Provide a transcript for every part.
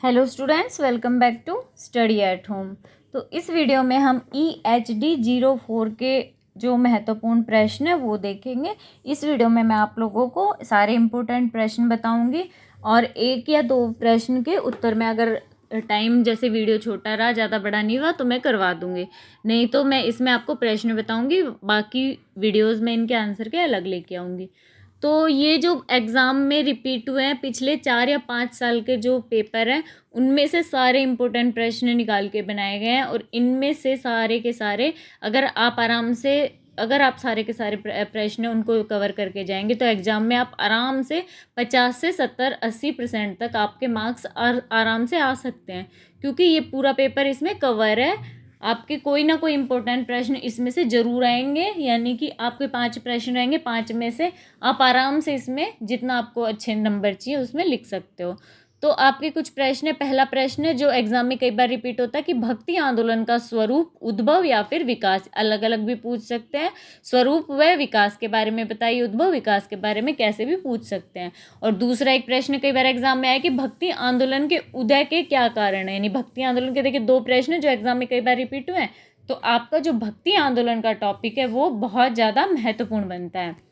Hello students, welcome back to study at home. तो इस video में हम EHD04 के जो महत्वपूर्ण प्रश्न है वो देखेंगे। इस वीडियो में मैं आप लोगों को सारे इम्पोर्टेंट प्रश्न बताऊंगी और एक या दो प्रश्न के उत्तर में अगर टाइम जैसे वीडियो छोटा रहा, ज़्यादा बड़ा नहीं हुआ तो मैं करवा दूंगी, नहीं तो मैं इसमें आपको प्रश्न बताऊंगी, बाकी वीडियोज़ में इनके आंसर के अलग लेके आऊँगी। तो ये जो एग्ज़ाम में रिपीट हुए हैं पिछले 4 या 5 साल के जो पेपर हैं उनमें से सारे इम्पोर्टेंट प्रश्न निकाल के बनाए गए हैं और इनमें से सारे के सारे अगर आप सारे के सारे प्रश्न उनको कवर करके जाएंगे तो एग्ज़ाम में आप आराम से 50 से 70-80% तक आपके मार्क्स आराम से आ सकते हैं, क्योंकि ये पूरा पेपर इसमें कवर है। आपके कोई ना कोई इम्पोर्टेंट प्रश्न इसमें से ज़रूर आएंगे, यानी कि आपके 5 प्रश्न रहेंगे, 5 में से आप आराम से इसमें जितना आपको अच्छे नंबर चाहिए उसमें लिख सकते हो। तो आपके कुछ प्रश्न है। पहला प्रश्न है जो एग्जाम में कई बार रिपीट होता है कि भक्ति आंदोलन का स्वरूप, उद्भव या फिर विकास, अलग अलग भी पूछ सकते हैं। स्वरूप व विकास के बारे में बताइए, उद्भव विकास के बारे में कैसे भी पूछ सकते हैं। और दूसरा एक प्रश्न कई बार एग्जाम में आया कि भक्ति आंदोलन के उदय के क्या कारण है, यानी भक्ति आंदोलन के देखिए 2 प्रश्न जो एग्जाम में कई बार रिपीट हुए हैं। तो आपका जो भक्ति आंदोलन का टॉपिक है वो बहुत ज़्यादा महत्वपूर्ण बनता है।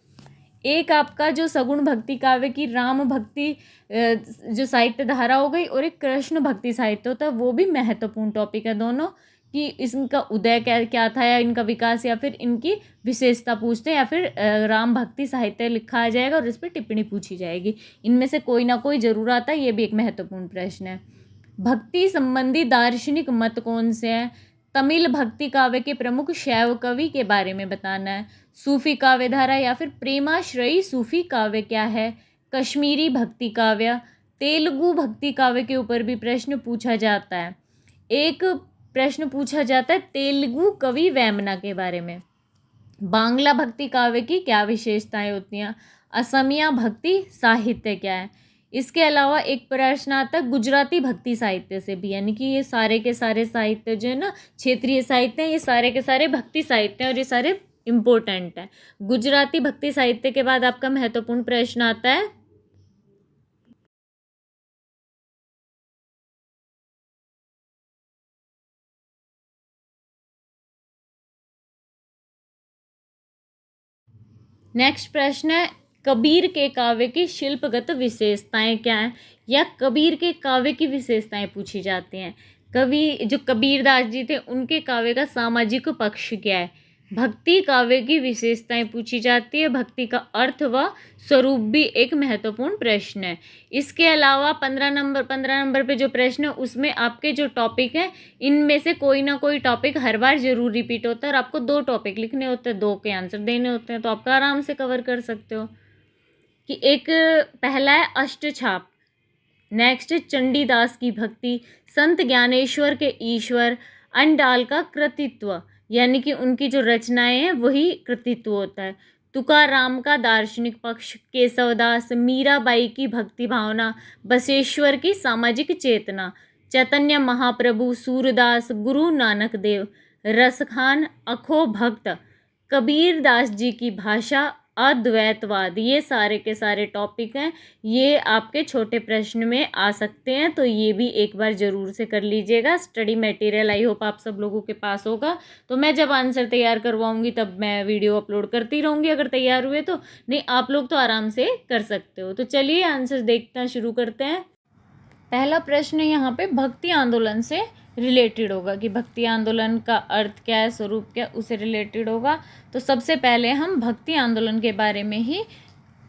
एक आपका जो सगुण भक्ति काव्य की राम भक्ति जो साहित्य धारा हो गई, और एक कृष्ण भक्ति साहित्य होता है, वो भी महत्वपूर्ण टॉपिक है दोनों, कि इसका उदय क्या था या इनका विकास या फिर इनकी विशेषता पूछते हैं, या फिर राम भक्ति साहित्य लिखा आ जाएगा और इस पर टिप्पणी पूछी जाएगी। इनमें से कोई ना कोई जरूर आता है, ये भी एक महत्वपूर्ण प्रश्न है। भक्ति संबंधी दार्शनिक मत कौन से हैं? तमिल भक्ति काव्य के प्रमुख शैव कवि के बारे में बताना है। सूफी काव्य धारा या फिर प्रेमाश्रयी सूफी काव्य क्या है? कश्मीरी भक्ति काव्य। तेलुगु भक्ति काव्य के ऊपर भी प्रश्न पूछा जाता है। एक प्रश्न पूछा जाता है तेलुगु कवि वेमना के बारे में। बांग्ला भक्ति काव्य की क्या विशेषताएं होती हैं? असमिया भक्ति साहित्य क्या है? इसके अलावा एक प्रश्न आता है गुजराती भक्ति साहित्य से भी, यानी कि ये सारे के सारे साहित्य जो है ना, क्षेत्रीय साहित्य है, ये सारे के सारे भक्ति साहित्य हैं और ये सारे इम्पोर्टेंट है। गुजराती भक्ति साहित्य के बाद आपका महत्वपूर्ण प्रश्न आता है नेक्स्ट प्रश्न है कबीर के काव्य की शिल्पगत विशेषताएं क्या हैं, या कबीर के काव्य की विशेषताएं पूछी जाती हैं। जो कबीरदास जी थे उनके काव्य का सामाजिक पक्ष क्या है। भक्ति काव्य की विशेषताएं पूछी जाती है। भक्ति का अर्थ व स्वरूप भी एक महत्वपूर्ण प्रश्न है। इसके अलावा 15 नंबर पे जो प्रश्न है उसमें आपके जो टॉपिक हैं इनमें से कोई ना कोई टॉपिक हर बार जरूर रिपीट होता है और आपको 2 टॉपिक लिखने होते हैं, 2 के आंसर देने होते हैं, तो आपका आराम से कवर कर सकते हो। कि एक पहला है अष्टछाप, नेक्स्ट चंडीदास की भक्ति, संत ज्ञानेश्वर के ईश्वर, अंडाल का कृतित्व, यानी कि उनकी जो रचनाएं हैं वही कृतित्व होता है। तुकाराम का दार्शनिक पक्ष, केशवदास, मीराबाई की भक्ति भावना, बसवेश्वर की सामाजिक चेतना, चैतन्य महाप्रभु, सूरदास, गुरु नानक देव, रसखान, अखो भक्त, कबीरदास जी की भाषा, अद्वैतवाद, ये सारे के सारे टॉपिक हैं। ये आपके छोटे प्रश्न में आ सकते हैं, तो ये भी एक बार ज़रूर से कर लीजिएगा। स्टडी मटेरियल आई होप आप सब लोगों के पास होगा, तो मैं जब आंसर तैयार करवाऊंगी तब मैं वीडियो अपलोड करती रहूँगी, अगर तैयार हुए तो। नहीं, आप लोग तो आराम से कर सकते हो। तो चलिए आंसर देखना शुरू करते हैं। पहला प्रश्न यहाँ पे भक्ति आंदोलन से रिलेटेड होगा, कि भक्ति आंदोलन का अर्थ क्या है, स्वरूप क्या, उससे रिलेटेड होगा। तो सबसे पहले हम भक्ति आंदोलन के बारे में ही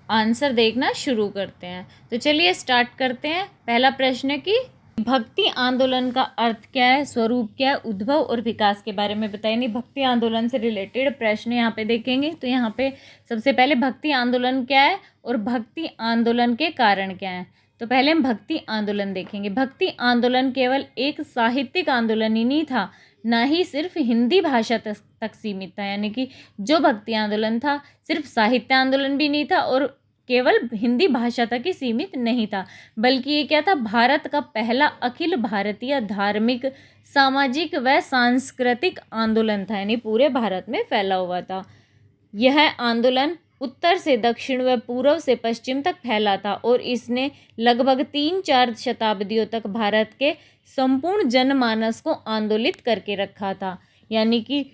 आंसर देखना शुरू करते हैं। तो चलिए स्टार्ट करते हैं। पहला प्रश्न है कि भक्ति आंदोलन का अर्थ क्या है, स्वरूप क्या है, उद्भव और विकास के बारे में बताइए। नहीं, भक्ति आंदोलन से रिलेटेड प्रश्न यहाँ पे देखेंगे। तो यहाँ पे सबसे पहले भक्ति आंदोलन क्या है और भक्ति आंदोलन के कारण क्या है। तो पहले हम भक्ति आंदोलन देखेंगे। भक्ति आंदोलन केवल एक साहित्यिक आंदोलन ही नहीं था, ना ही सिर्फ हिंदी भाषा तक सीमित था, यानी कि जो भक्ति आंदोलन था सिर्फ साहित्य आंदोलन भी नहीं था और केवल हिंदी भाषा तक ही सीमित नहीं था, बल्कि ये क्या था, भारत का पहला अखिल भारतीय धार्मिक, सामाजिक व सांस्कृतिक आंदोलन था, यानी पूरे भारत में फैला हुआ था। यह आंदोलन उत्तर से दक्षिण व पूर्व से पश्चिम तक फैला था और इसने लगभग 3-4 शताब्दियों तक भारत के संपूर्ण जनमानस को आंदोलित करके रखा था। यानी कि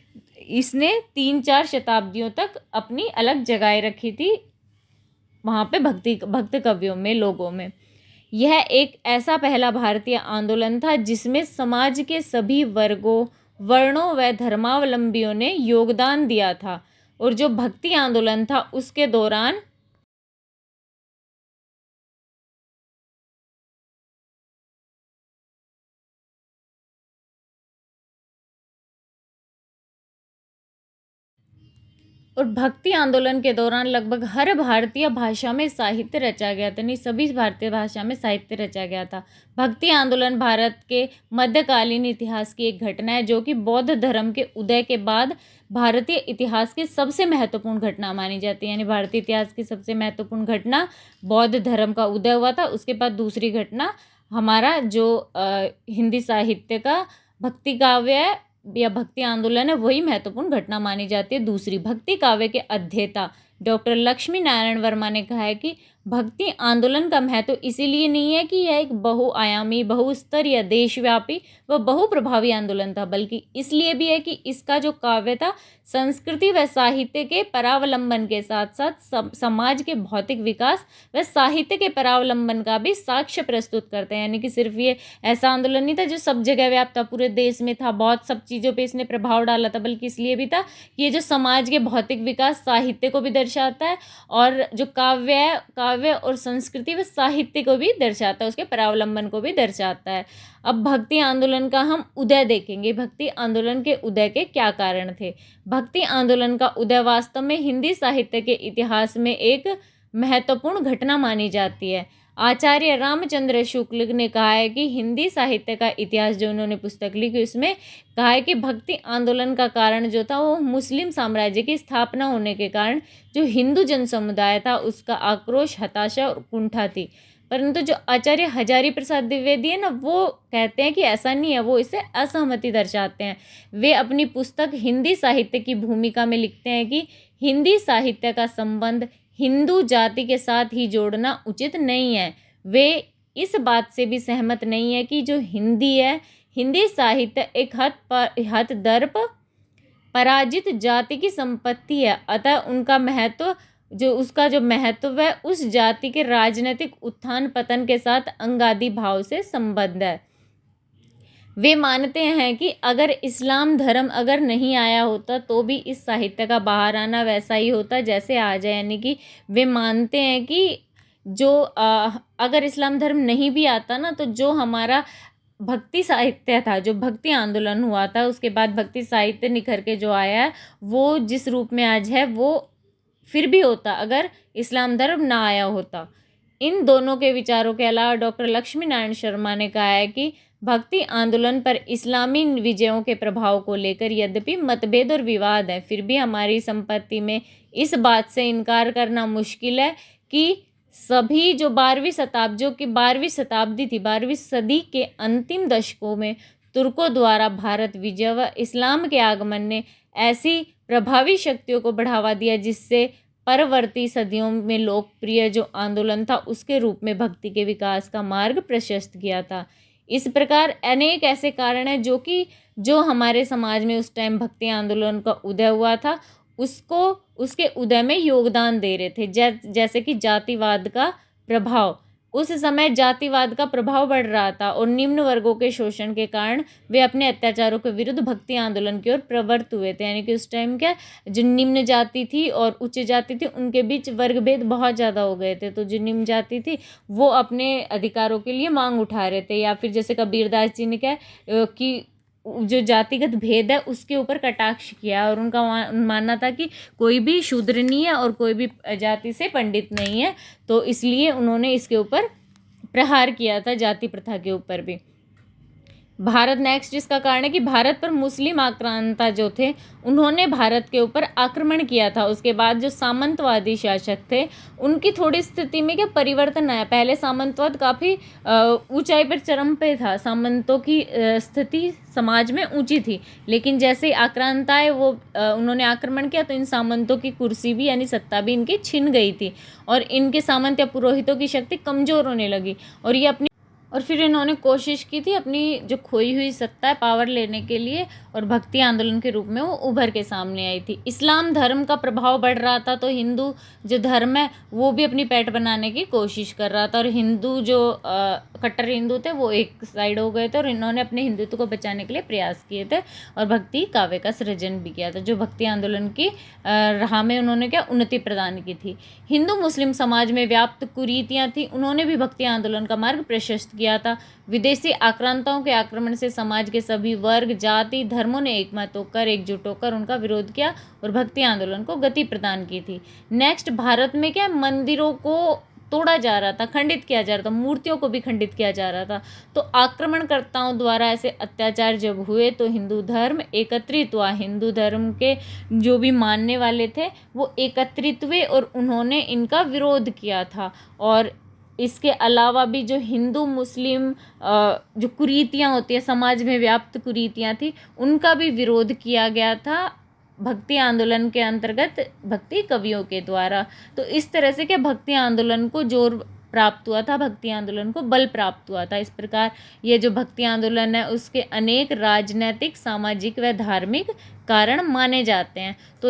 इसने 3-4 शताब्दियों तक अपनी अलग जगह रखी थी वहाँ पे भक्त कवियों में, लोगों में। यह एक ऐसा पहला भारतीय आंदोलन था जिसमें समाज के सभी वर्गों, वर्णों व धर्मावलंबियों ने योगदान दिया था। और जो भक्ति आंदोलन था उसके दौरान और भक्ति आंदोलन के दौरान लगभग हर भारतीय भाषा में साहित्य रचा गया था। नहीं, सभी भारतीय भाषा में साहित्य रचा गया था। भक्ति आंदोलन भारत के मध्यकालीन इतिहास की एक घटना है जो कि बौद्ध धर्म के उदय के बाद भारतीय इतिहास की सबसे महत्वपूर्ण घटना मानी जाती है। यानी भारतीय इतिहास की सबसे महत्वपूर्ण घटना बौद्ध धर्म का उदय हुआ था। उसके बाद दूसरी घटना हमारा जो हिंदी साहित्य का भक्ति काव्य है या भक्ति आंदोलन है, वही महत्वपूर्ण घटना मानी जाती है। दूसरी, भक्ति काव्य के अध्येता डॉक्टर लक्ष्मी नारायण वर्मा ने कहा है कि भक्ति आंदोलन का महत्व इसीलिए नहीं है कि यह एक बहुआयामी, बहुस्तरीय, देशव्यापी व बहुप्रभावी आंदोलन था, बल्कि इसलिए भी है कि इसका जो काव्य था संस्कृति व साहित्य के परावलंबन के साथ साथ समाज के भौतिक विकास व साहित्य के परावलंबन का भी साक्ष्य प्रस्तुत करते हैं। यानी कि सिर्फ ये ऐसा आंदोलन नहीं था जो सब जगह व्याप्त था, पूरे देश में था, बहुत सब चीज़ों पे इसने प्रभाव डाला था, बल्कि इसलिए भी था कि ये जो समाज के भौतिक विकास, साहित्य को भी दर्शाता है और जो काव्य है, काव्य और संस्कृति व साहित्य को भी दर्शाता है, उसके परावलंबन को भी दर्शाता है। अब भक्ति आंदोलन का हम उदय देखेंगे। भक्ति आंदोलन के उदय के क्या कारण थे? भक्ति आंदोलन का उदय वास्तव में हिंदी साहित्य के इतिहास में एक महत्वपूर्ण घटना मानी जाती है। आचार्य रामचंद्र शुक्ल ने कहा है कि हिंदी साहित्य का इतिहास, जो उन्होंने पुस्तक लिखी, उसमें कहा है कि भक्ति आंदोलन का कारण जो था वो मुस्लिम साम्राज्य की स्थापना होने के कारण जो हिंदू जन समुदाय था उसका आक्रोश, हताशा और कुंठा थी। परंतु जो आचार्य हजारी प्रसाद द्विवेदी है ना, वो कहते हैं कि ऐसा नहीं है, वो इसे असहमति दर्शाते हैं। वे अपनी पुस्तक हिंदी साहित्य की भूमिका में लिखते हैं कि हिंदी साहित्य का संबंध हिंदू जाति के साथ ही जोड़ना उचित नहीं है। वे इस बात से भी सहमत नहीं है कि जो हिंदी है, हिंदी साहित्य एक हद दर्प पराजित जाति की संपत्ति है, अतः उनका महत्व, उसका जो महत्व है उस जाति के राजनीतिक उत्थान पतन के साथ अंगादि भाव से संबद्ध है। वे मानते हैं कि अगर इस्लाम धर्म अगर नहीं आया होता तो भी इस साहित्य का बाहर आना वैसा ही होता जैसे आज है। यानी कि वे मानते हैं कि जो अगर इस्लाम धर्म नहीं भी आता ना, तो जो हमारा भक्ति साहित्य था, जो भक्ति आंदोलन हुआ था, उसके बाद भक्ति साहित्य निखर के जो आया है, वो जिस रूप में आज है वो फिर भी होता अगर इस्लाम धर्म ना आया होता। इन दोनों के विचारों के अलावा डॉक्टर लक्ष्मी नारायण शर्मा ने कहा है कि भक्ति आंदोलन पर इस्लामी विजयों के प्रभाव को लेकर यद्यपि मतभेद और विवाद है, फिर भी हमारी संपत्ति में इस बात से इनकार करना मुश्किल है कि सभी जो 12वीं शताब्दी थी, 12वीं सदी के अंतिम दशकों में तुर्कों द्वारा भारत विजय व इस्लाम के आगमन ने ऐसी प्रभावी शक्तियों को बढ़ावा दिया जिससे परवर्ती सदियों में लोकप्रिय जो आंदोलन था उसके रूप में भक्ति के विकास का मार्ग प्रशस्त किया था। इस प्रकार अनेक ऐसे कारण हैं जो हमारे समाज में उस टाइम भक्ति आंदोलन का उदय हुआ था उसके उदय में योगदान दे रहे थे। जैसे कि जातिवाद का प्रभाव, उस समय जातिवाद का प्रभाव बढ़ रहा था और निम्न वर्गों के शोषण के कारण वे अपने अत्याचारों के विरुद्ध भक्ति आंदोलन की ओर प्रवृत्त हुए थे। यानी कि उस टाइम क्या, जो निम्न जाति थी और उच्च जाति थी उनके बीच वर्गभेद बहुत ज़्यादा हो गए थे। तो जो निम्न जाति थी वो अपने अधिकारों के लिए मांग उठा रहे थे, या फिर जैसे कबीरदास जी ने क्या कि जो जातिगत भेद है उसके ऊपर कटाक्ष किया और उनका मानना था कि कोई भी शूद्र नहीं है और कोई भी जाति से पंडित नहीं है, तो इसलिए उन्होंने इसके ऊपर प्रहार किया था, जाति प्रथा के ऊपर भी। भारत नेक्स्ट जिसका कारण है कि भारत पर मुस्लिम आक्रांता जो थे उन्होंने भारत के ऊपर आक्रमण किया था। उसके बाद जो सामंतवादी शासक थे उनकी थोड़ी स्थिति में क्या परिवर्तन आया। पहले सामंतवाद काफ़ी ऊंचाई पर चरम पे था, सामंतों की स्थिति समाज में ऊंची थी, लेकिन जैसे आक्रांता आए वो उन्होंने आक्रमण किया तो इन सामंतों की कुर्सी भी यानी सत्ता भी इनकी छिन गई थी और इनके सामंत या पुरोहितों की शक्ति कमज़ोर होने लगी और फिर इन्होंने कोशिश की थी अपनी जो खोई हुई सत्ता है पावर लेने के लिए और भक्ति आंदोलन के रूप में वो उभर के सामने आई थी। इस्लाम धर्म का प्रभाव बढ़ रहा था तो हिंदू जो धर्म है वो भी अपनी पैठ बनाने की कोशिश कर रहा था और हिंदू जो कट्टर हिंदू थे वो एक साइड हो गए थे और इन्होंने अपने हिंदुत्व को बचाने के लिए प्रयास किए थे और भक्ति काव्य का सृजन भी किया था। जो भक्ति आंदोलन की राह में उन्होंने क्या उन्नति प्रदान की थी। हिंदू मुस्लिम समाज में व्याप्त कुरीतियाँ थी, उन्होंने भी भक्ति आंदोलन का मार्ग प्रशस्त किया था। विदेशी आक्रांताओं के आक्रमण से समाज के सभी वर्ग जाति धर्मों ने एकमत होकर एकजुट होकर उनका विरोध किया और भक्ति आंदोलन को गति प्रदान की थी। नेक्स्ट, भारत में क्या मंदिरों को तोड़ा जा रहा था, खंडित किया जा रहा था, मूर्तियों को भी खंडित किया जा रहा था। तो आक्रमणकर्ताओं द्वारा ऐसे अत्याचार जब हुए तो हिंदू धर्म एकत्रित हुआ। हिंदू धर्म के जो भी मानने वाले थे वो एकत्रित हुए और उन्होंने इनका विरोध किया था। और इसके अलावा भी जो हिंदू मुस्लिम जो कुरीतियाँ होती है, समाज में व्याप्त कुरीतियाँ थी, उनका भी विरोध किया गया था भक्ति आंदोलन के अंतर्गत भक्ति कवियों के द्वारा। तो इस तरह से क्या भक्ति आंदोलन को जोर प्राप्त हुआ था, भक्ति आंदोलन को बल प्राप्त हुआ था। इस प्रकार ये जो भक्ति आंदोलन है उसके अनेक राजनैतिक सामाजिक व धार्मिक कारण माने जाते हैं। तो